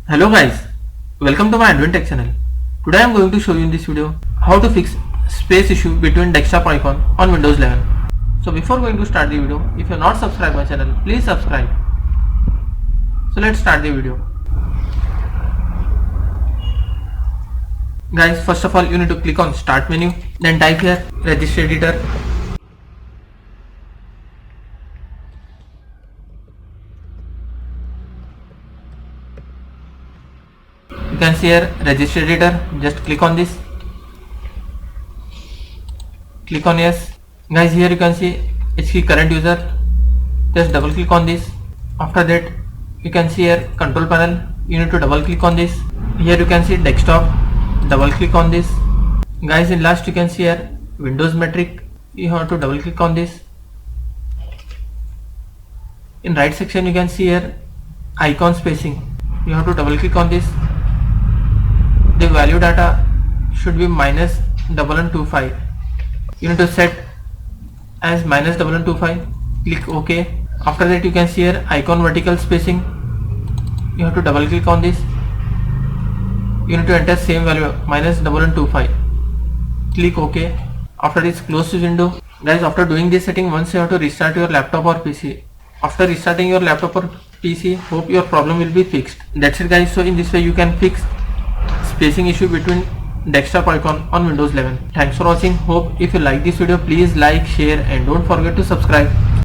Hello guys, welcome to my AndWin Tech channel. Today I am going to show you in this video how to fix space issue between desktop icon on Windows 11. So before going to start the video, if you are not subscribed my channel, please subscribe. So let's start the video. Guys, first of all you need to click on start menu, then type here register editor. You can see here register editor, just click on this, click on yes. Guys, here you can see HK current user, just double click on this. After that you can see here control panel, you need to double click on this. Here you can see desktop, double click on this. Guys, in last you can see here Windows metric, you have to double click on this. In right section you can see here icon spacing, you have to double click on this. The value data should be -1125. You need to set as -1125. Click OK. After that you can see here icon vertical spacing. You have to double click on this. You need to enter same value -1125. Click OK. After this close this window. Guys, after doing this setting, once you have to restart your laptop or PC. After restarting your laptop or PC, hope your problem will be fixed. That's it guys. So in this way you can fix spacing issue between desktop icon on Windows 11. Thanks for watching. Hope if you like this video, please like, share and don't forget to subscribe.